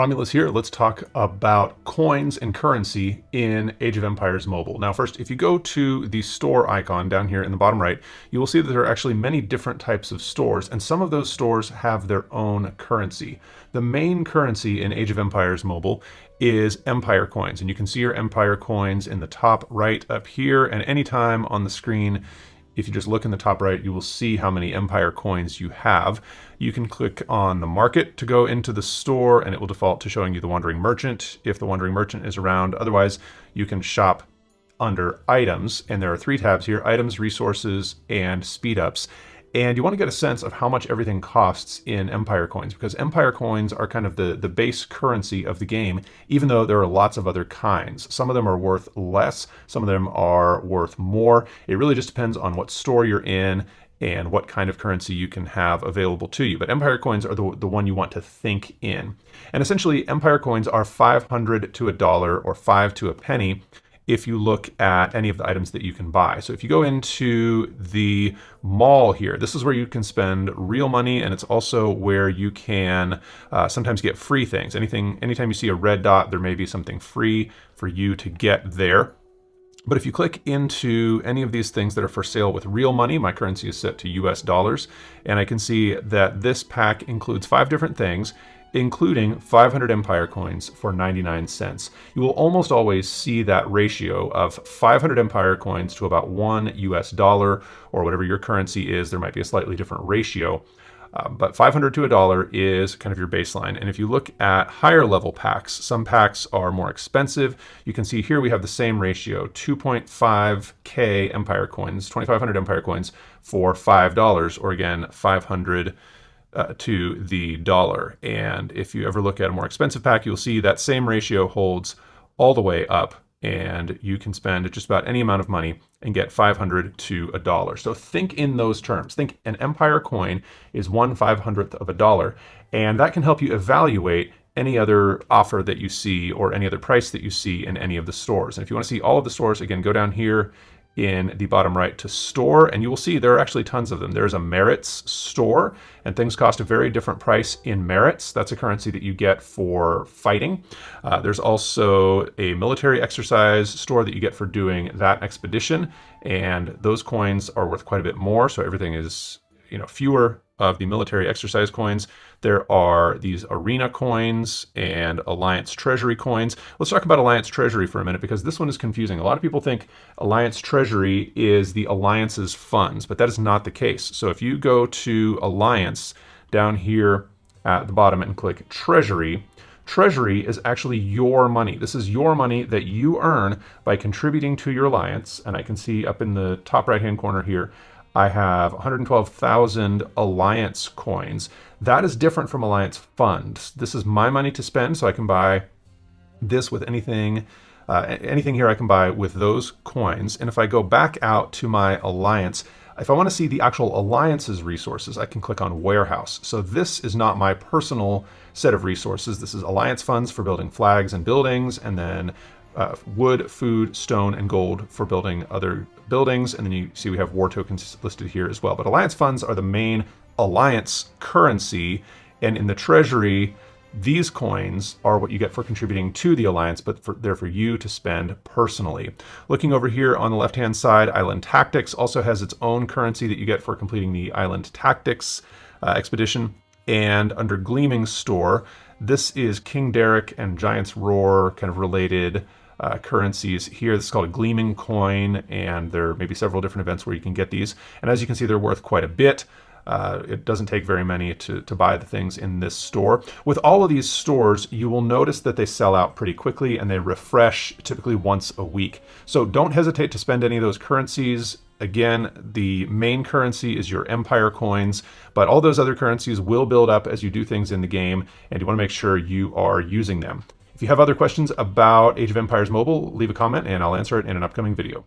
Romulus here. Let's talk about coins and currency in Age of Empires Mobile. Now, first, if you go to the store icon down here in the bottom right, you will see that there are actually many different types of stores, and some of those stores have their own currency. The main currency in Age of Empires Mobile is Empire coins, and you can see your Empire coins in the top right up here, and anytime on the screen, if you just look in the top right, you will see how many Empire coins you have. You can click on the market to go into the store, and it will default to showing you the Wandering Merchant if the Wandering Merchant is around. Otherwise, you can shop under items, and there are three tabs here: items, resources, and speed ups. And you want to get a sense of how much everything costs in Empire coins, because Empire coins are kind of the base currency of the game, even though there are lots of other kinds. Some of them are worth less, some of them are worth more. It really just depends on what store you're in and what kind of currency you can have available to you. But Empire coins are the one you want to think in. And essentially, Empire coins are 500 to $1 or 5 to a penny if you look at any of the items that you can buy. So if you go into the mall here, this is where you can spend real money, and it's also where you can sometimes get free things. Anytime you see a red dot, there may be something free for you to get there. But if you click into any of these things that are for sale with real money, my currency is set to US dollars, and I can see that this pack includes 5 different things, including 500 Empire coins for 99 cents. You will almost always see that ratio of 500 Empire coins to about $1 US, or whatever your currency is. There might be a slightly different ratio. But 500 to $1 is kind of your baseline. And if you look at higher level packs, some packs are more expensive. You can see here we have the same ratio, 2.5K Empire coins, 2,500 Empire coins for $5, or again, 500 to the dollar. And if you ever look at a more expensive pack, you'll see that same ratio holds all the way up, and you can spend just about any amount of money and get 500 to $1. So think in those terms. Think an Empire coin is 1/500th of $1, and that can help you evaluate any other offer that you see or any other price that you see in any of the stores. And if you want to see all of the stores, again, go down here in the bottom right to store, and you will see there are actually tons of them. There's a merits store, and things cost a very different price in merits. That's a currency that you get for fighting. There's also a military exercise store that you get for doing that expedition, and those coins are worth quite a bit more. So everything is, fewer of the military exercise coins. There are these arena coins and Alliance Treasury coins. Let's talk about Alliance Treasury for a minute, because this one is confusing. A lot of people think Alliance Treasury is the Alliance's funds, but that is not the case. So if you go to Alliance down here at the bottom and click Treasury, Treasury is actually your money. This is your money that you earn by contributing to your alliance. And I can see up in the top right-hand corner here, I have 112,000 Alliance coins. That is different from Alliance funds. This is my money to spend, so I can buy this with anything. Anything here I can buy with those coins. And if I go back out to my Alliance, if I want to see the actual Alliance's resources, I can click on Warehouse. So this is not my personal set of resources. This is Alliance funds for building flags and buildings, and then wood, food, stone, and gold for building other buildings. And then you see we have war tokens listed here as well. But Alliance funds are the main Alliance currency. And in the Treasury, these coins are what you get for contributing to the Alliance, but they're for you to spend personally. Looking over here on the left-hand side, Island Tactics also has its own currency that you get for completing the Island Tactics expedition. And under Gleaming Store, this is King Derek and Giant's Roar kind of related currencies here. This is called a Gleaming Coin, and there may be several different events where you can get these. And as you can see, they're worth quite a bit. It doesn't take very many to buy the things in this store. With all of these stores, you will notice that they sell out pretty quickly, and they refresh typically once a week. So don't hesitate to spend any of those currencies. Again, the main currency is your Empire coins, but all those other currencies will build up as you do things in the game, and you want to make sure you are using them. If you have other questions about Age of Empires Mobile, leave a comment and I'll answer it in an upcoming video.